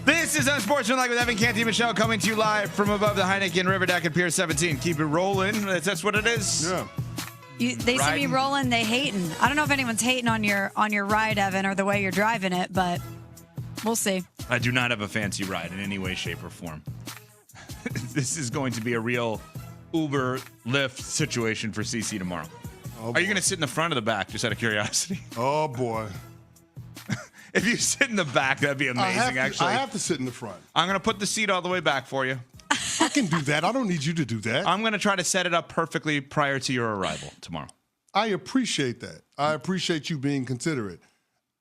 This is Unsportsmanlike with Evan, Canty, Michelle, coming to you live from above the Heineken River Deck at Pier 17. Keep it rolling. That's what it is. Yeah. They see me rolling, they hating. I don't know if anyone's hating on your ride, Evan, or the way you're driving it, but we'll see. I do not have a fancy ride in any way, shape, or form. This is going to be a real Uber Lyft situation for CC tomorrow. Are you going to sit in the front or the back, just out of curiosity? Oh, boy. If you sit in the back, that'd be amazing, actually. I have to sit in the front. I'm going to put the seat all the way back for you. I can do that. I don't need you to do that. I'm going to try to set it up perfectly prior to your arrival tomorrow. I appreciate that. I appreciate you being considerate.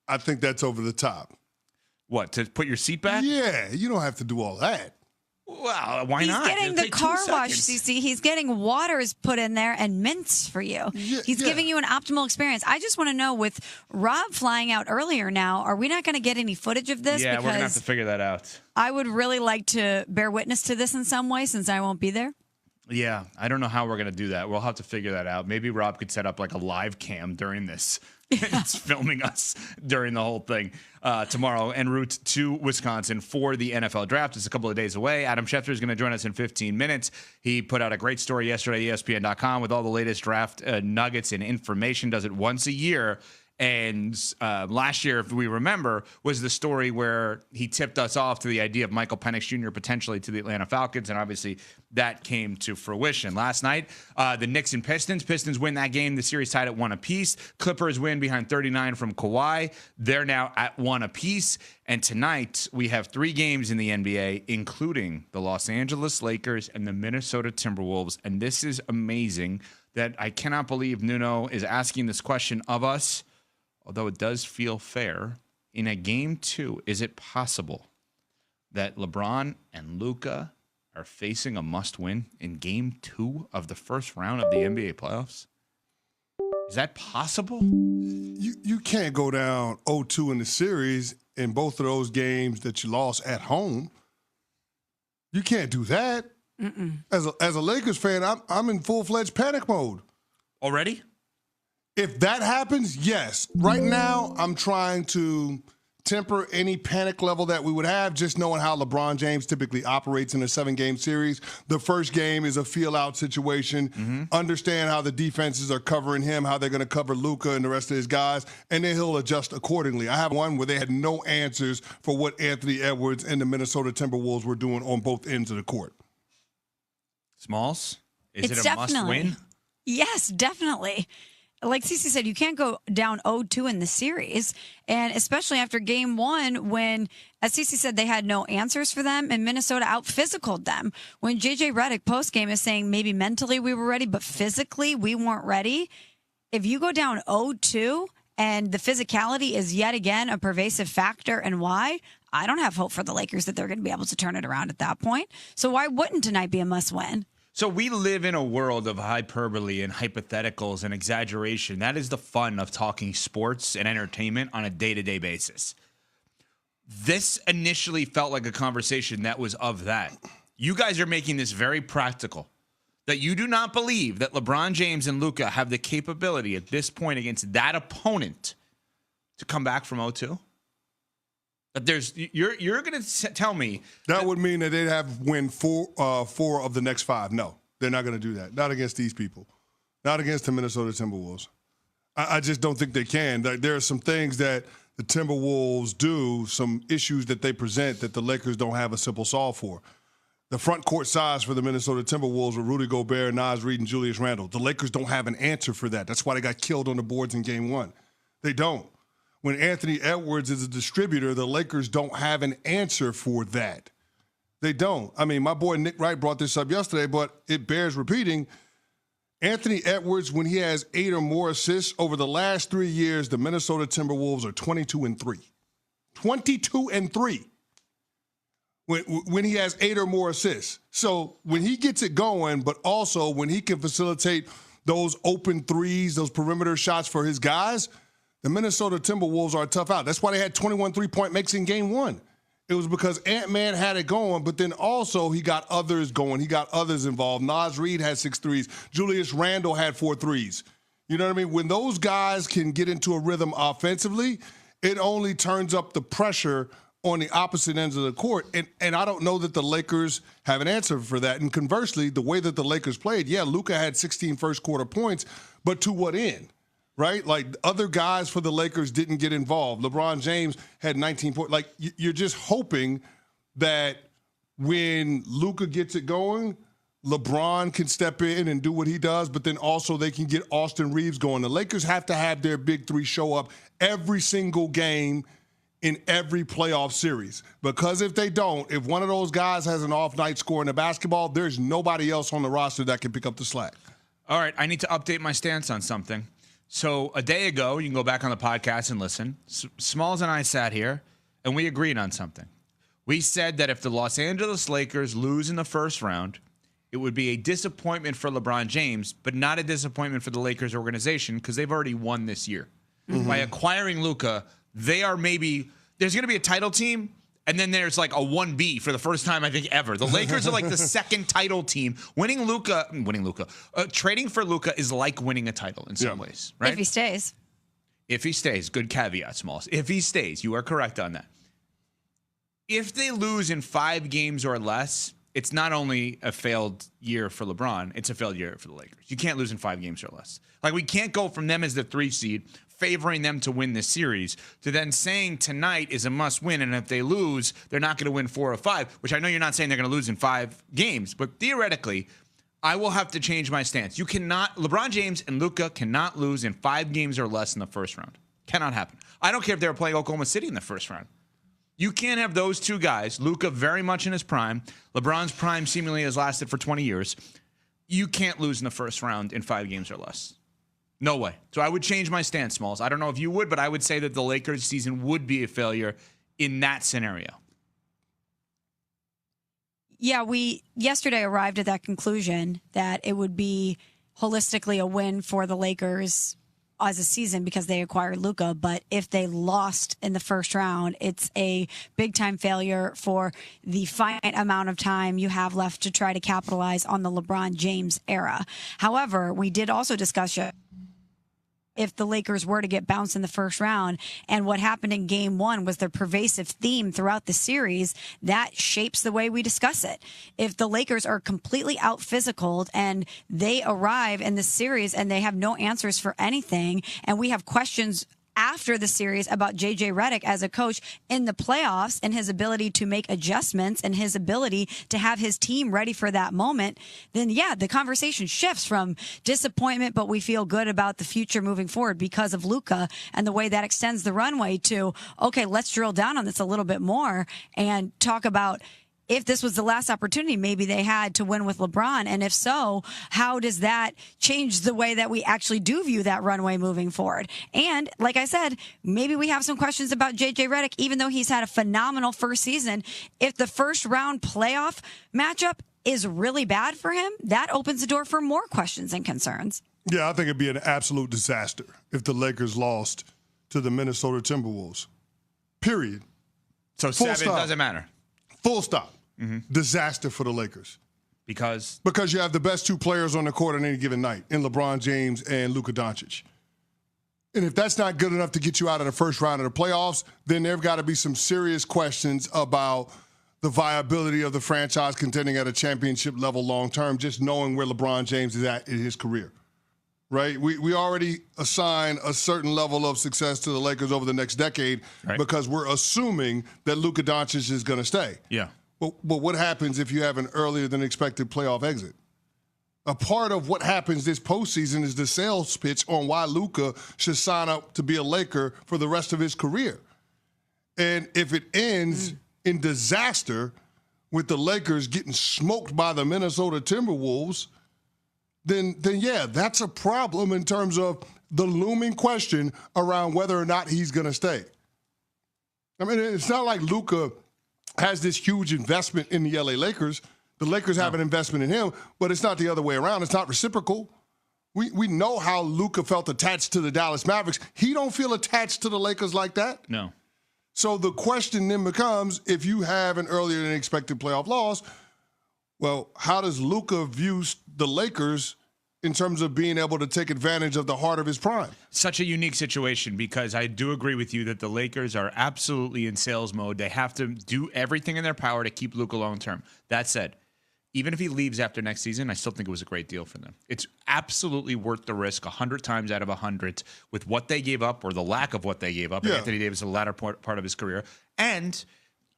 I think that's over the top. What, to put your seat back? Yeah, you don't have to do all that. Well, why not? He's getting the car wash, CC. He's getting waters put in there and mints for you. He's giving you an optimal experience. I just want to know, with Rob flying out earlier now, are we not going to get any footage of this? Yeah, because we're going to have to figure that out. I would really like to bear witness to this in some way, since I won't be there. Yeah, I don't know how we're going to do that. We'll have to figure that out. Maybe Rob could set up like a live cam during this. It's filming us during the whole thing tomorrow en route to Wisconsin for the NFL draft. It's a couple of days away. Adam Schefter is going to join us in 15 minutes. He put out a great story yesterday at ESPN.com with all the latest draft nuggets and information. Does it once a year. And last year, if we remember, was the story where he tipped us off to the idea of Michael Penix Jr. potentially to the Atlanta Falcons, and obviously that came to fruition. Last night, the Knicks and Pistons. Pistons win that game. The series tied at 1 apiece. Clippers win behind 39 from Kawhi. They're now at 1 apiece. And tonight, we have 3 games in the NBA, including the Los Angeles Lakers and the Minnesota Timberwolves. And this is amazing that I cannot believe Nuno is asking this question of us. Although it does feel fair, in a game 2, is it possible that LeBron and Luka are facing a must-win in game 2 of the first round of the NBA playoffs? Is that possible? You can't go down 0-2 in the series in both of those games that you lost at home. You can't do that. As a Lakers fan, I'm in full-fledged panic mode. Already? If that happens, yes. Right now, I'm trying to temper any panic level that we would have, just knowing how LeBron James typically operates in a 7-game series. The first game is a feel-out situation. Understand how the defenses are covering him, how they're going to cover Luka and the rest of his guys, and then he'll adjust accordingly. I have one where they had no answers for what Anthony Edwards and the Minnesota Timberwolves were doing on both ends of the court. Smalls? Is it a must-win? Yes, definitely. Like Cece said, you can't go down 0-2 in the series, and especially after game 1 when, as Cece said, they had no answers for them, and Minnesota out-physicaled them. When J.J. Redick post-game is saying maybe mentally we were ready, but physically we weren't ready, if you go down 0-2 and the physicality is yet again a pervasive factor and why, I don't have hope for the Lakers that they're going to be able to turn it around at that point. So why wouldn't tonight be a must-win? So we live in a world of hyperbole and hypotheticals and exaggeration. That is the fun of talking sports and entertainment on a day-to-day basis. This initially felt like a conversation that was of that. You guys are making this very practical, that you do not believe that LeBron James and Luka have the capability at this point against that opponent to come back from 0-2? But you're going to tell me that would mean that they'd have win four of the next 5. No, they're not going to do that. Not against these people. Not against the Minnesota Timberwolves. I just don't think they can. There are some things that the Timberwolves do, some issues that they present that the Lakers don't have a simple solve for. The front court size for the Minnesota Timberwolves with Rudy Gobert, Naz Reid, and Julius Randle. The Lakers don't have an answer for that. That's why they got killed on the boards in game 1. They don't. When Anthony Edwards is a distributor, the Lakers don't have an answer for that. They don't. I mean, my boy Nick Wright brought this up yesterday, but it bears repeating. Anthony Edwards, when he has 8 or more assists over the last 3 years, the Minnesota Timberwolves are 22-3. 22-3. When he has 8 or more assists. So when he gets it going, but also when he can facilitate those open threes, those perimeter shots for his guys, the Minnesota Timberwolves are a tough out. That's why they had 21 3-point makes in game 1. It was because Ant-Man had it going, but then also he got others going. He got others involved. Naz Reid had 6 threes. Julius Randle had 4 threes. You know what I mean? When those guys can get into a rhythm offensively, it only turns up the pressure on the opposite ends of the court. And I don't know that the Lakers have an answer for that. And conversely, the way that the Lakers played, yeah, Luka had 16 first-quarter points, but to what end, right? Like, other guys for the Lakers didn't get involved. LeBron James had 19 points. Like, you're just hoping that when Luka gets it going, LeBron can step in and do what he does, but then also they can get Austin Reeves going. The Lakers have to have their big three show up every single game in every playoff series. Because if they don't, if one of those guys has an off night scoring the basketball, there's nobody else on the roster that can pick up the slack. All right, I need to update my stance on something. So a day ago, you can go back on the podcast and listen. Smalls and I sat here, and we agreed on something. We said that if the Los Angeles Lakers lose in the first round, it would be a disappointment for LeBron James, but not a disappointment for the Lakers organization because they've already won this year. Mm-hmm. By acquiring Luka, they are there's going to be a title team, and then there's like a 1B for the first time, I think, ever. The Lakers are like the second title team. Trading for Luka is like winning a title in some ways, right? If he stays. If he stays. Good caveat, Smalls. If he stays, you are correct on that. If they lose in 5 games or less, it's not only a failed year for LeBron, it's a failed year for the Lakers. You can't lose in 5 games or less. Like, we can't go from them as the 3 seed, favoring them to win this series, to then saying tonight is a must win, and if they lose, they're not going to win 4 or 5, which I know you're not saying they're going to lose in 5 games, but theoretically, I will have to change my stance. You cannot, LeBron James and Luka cannot lose in 5 games or less in the first round. Cannot happen. I don't care if they were playing Oklahoma City in the first round. You can't have those two guys, Luka very much in his prime, LeBron's prime seemingly has lasted for 20 years. You can't lose in the first round in 5 games or less. No way. So I would change my stance, Smalls. I don't know if you would, but I would say that the Lakers season would be a failure in that scenario. Yeah, we yesterday arrived at that conclusion that it would be holistically a win for the Lakers as a season because they acquired Luka, but if they lost in the first round, it's a big-time failure for the finite amount of time you have left to try to capitalize on the LeBron James era. However, we did also discuss if the Lakers were to get bounced in the first round, and what happened in game 1 was the pervasive theme throughout the series that shapes the way we discuss it. If the Lakers are completely out physicaled and they arrive in the series and they have no answers for anything, and we have questions after the series about JJ Redick as a coach in the playoffs and his ability to make adjustments and his ability to have his team ready for that moment, then yeah, the conversation shifts from disappointment, but we feel good about the future moving forward because of Luka and the way that extends the runway to, okay, let's drill down on this a little bit more and talk about if this was the last opportunity maybe they had to win with LeBron. And if so, how does that change the way that we actually do view that runway moving forward? And like I said, maybe we have some questions about JJ Redick, even though he's had a phenomenal first season. If the first round playoff matchup is really bad for him, that opens the door for more questions and concerns. Yeah, I think it'd be an absolute disaster if the Lakers lost to the Minnesota Timberwolves. Period. So 7 doesn't matter. Full stop. Mm-hmm. Disaster for the Lakers. Because you have the best 2 players on the court on any given night in LeBron James and Luka Doncic. And if that's not good enough to get you out of the first round of the playoffs, then there've got to be some serious questions about the viability of the franchise contending at a championship level long term, just knowing where LeBron James is at in his career. Right? We already assign a certain level of success to the Lakers over the next decade because we're assuming that Luka Doncic is going to stay. Yeah. But what happens if you have an earlier than expected playoff exit? A part of what happens this postseason is the sales pitch on why Luka should sign up to be a Laker for the rest of his career. And if it ends in disaster with the Lakers getting smoked by the Minnesota Timberwolves, then yeah, that's a problem in terms of the looming question around whether or not he's going to stay. I mean, it's not like Luka has this huge investment in the LA Lakers. The Lakers have an investment in him, but it's not the other way around. It's not reciprocal. We know how Luka felt attached to the Dallas Mavericks. He don't feel attached to the Lakers like that. No. So the question then becomes, if you have an earlier than expected playoff loss, well, how does Luka view the Lakers in terms of being able to take advantage of the heart of his prime. Such a unique situation because I do agree with you that the Lakers are absolutely in sales mode. They have to do everything in their power to keep Luka long term. That said, even if he leaves after next season, I still think it was a great deal for them. It's absolutely worth the risk 100 times out of 100 with what they gave up or the lack of what they gave up. Anthony Davis, the latter part of his career. And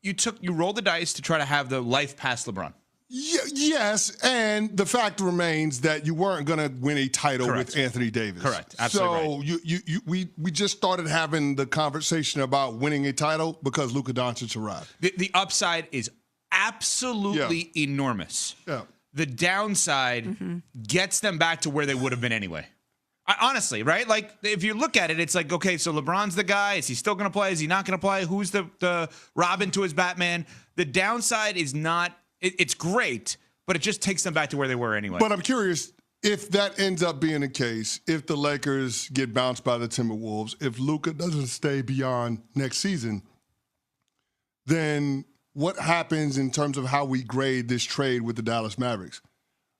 you rolled the dice to try to have the life past LeBron. Yes, and the fact remains that you weren't going to win a title with Anthony Davis. Correct, absolutely so right. we just started having the conversation about winning a title because Luka Doncic arrived. The upside is absolutely enormous. Yeah. The downside gets them back to where they would have been anyway. Honestly, right? Like, if you look at it, it's like, okay, so LeBron's the guy. Is he still going to play? Is he not going to play? Who's the Robin to his Batman? The downside is not... It's great, but it just takes them back to where they were anyway. But I'm curious if that ends up being the case, if the Lakers get bounced by the Timberwolves, if Luka doesn't stay beyond next season, then what happens in terms of how we grade this trade with the Dallas Mavericks?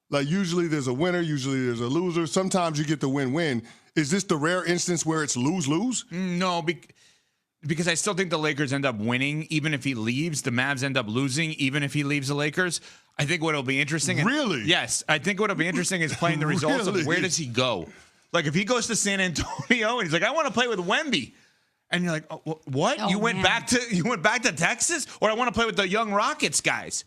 Like, usually there's a winner, usually there's a loser. Sometimes you get the win-win. Is this the rare instance where it's lose-lose? No, because I still think the Lakers end up winning, even if he leaves. The Mavs end up losing, even if he leaves the Lakers. I think what'll be interesting. Really? Yes. I think what'll be interesting is playing the results of where does he go? Like, if he goes to San Antonio and he's like, I want to play with Wemby. And you're like, oh, what? Oh, you went back to Texas? Or I want to play with the young Rockets guys.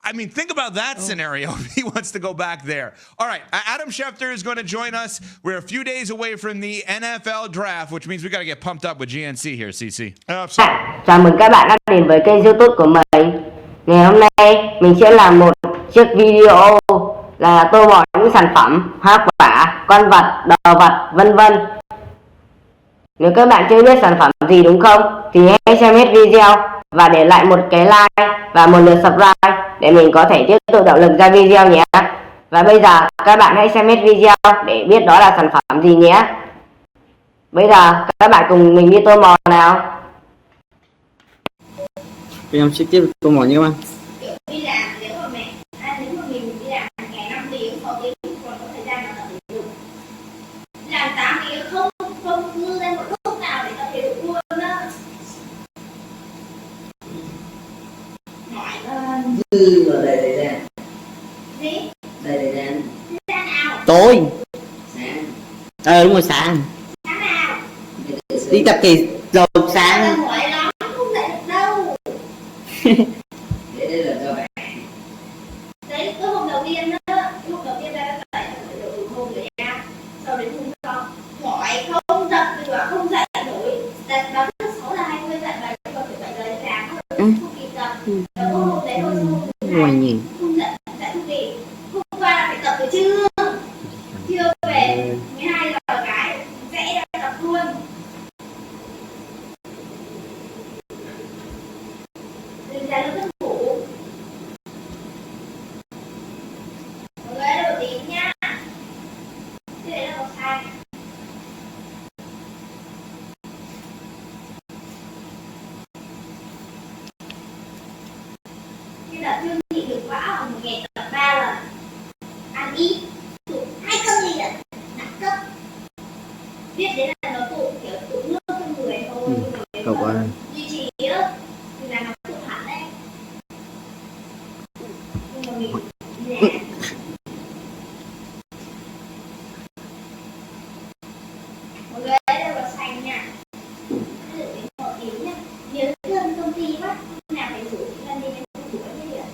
I mean, think about that scenario if he wants to go back there. All right, Adam Schefter is going to join us. We're a few days away from the NFL draft, which means we got to get pumped up with GNC here, CC. Absolutely. Chào mừng các bạn đã đến với kênh YouTube của mình. Ngày hôm nay mình sẽ làm một chiếc video là tô màu những sản phẩm, hoa quả, con vật, đồ vật, vân vân. Nếu các bạn chưa biết sản phẩm gì đúng không thì hãy xem hết video và để lại một cái like và một lượt subscribe để mình có thể tiếp tục động lực ra video nhé. Và bây giờ các bạn hãy xem hết video để biết đó là sản phẩm gì nhé. Bây giờ các bạn cùng mình đi tô màu nào. Bây giờ trực tiếp tô màu nha các bạn. Đi làm nếu mà mình đi làm ngày 5 tiếng 6 tiếng còn có thời gian mà tập thể dục. Làm 8 tiếng không ngư ra một lúc nào để tập thể dục luôn đó. Mỏi Dư vào đầy thời gian. gì? Đầy thời gian. Thời gian nào? Tối. Sáng. Đúng rồi, sáng. Sáng nào? Đi tập thể dục Là sáng. mỏi lắm không dậy được đâu. Đây là do bạn. Đấy, cái hôm đầu tiên đó, ra dậy thể dục từ hôm rồi nha. Sau đến hôm sau mỏi không tập được, không dậy nổi. Đặt báo thức 6 là 20 dậy và còn phải 7 giờ đi làm không kịp tập. Và có hôm đấy thôi Ngoài nhìn. không dậy không kịp. Hôm qua là phải tập rồi trưa về 12 giờ cái vẽ ra tập luôn. Đừng ra lúc giấc ngủ. Mọi người ơi, một tí nhá. Thế đấy là một sai. Khi tập chương trình được quá ở một ngày tập 3 lần. Ăn ít, tụt 2 cân gì ạ? Nặng cấp. Biết đấy là nó tụt kiểu tụt nước trong người thôi. Cậu ơi. Duy trì á, thì là nó tụt hẳn đấy. Nhưng mà mình đi làm. Mọi người ơi, đây là xanh nha. Ví dụ đến 1 tiếng nha. Nhớ thương công ty quá, lúc nào phải rủ chị Vân đi cho rủ cái gì ạ?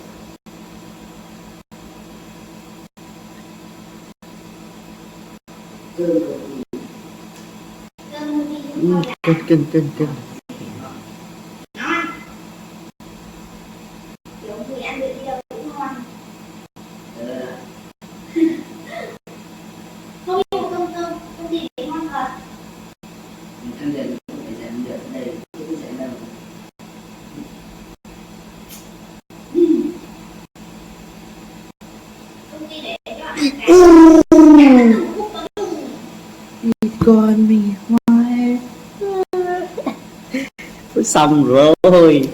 Cơm công ty cũng ngon lắm. Cưng. Ngon. Kiểu người ăn được đi đâu cũng ngon. Không như một công ty thì ngon thật. Ăn được phải giảm được đây, chứ không giảm đâu. Công ty để cho ăn cả. Con mình hoài. Xong rồi.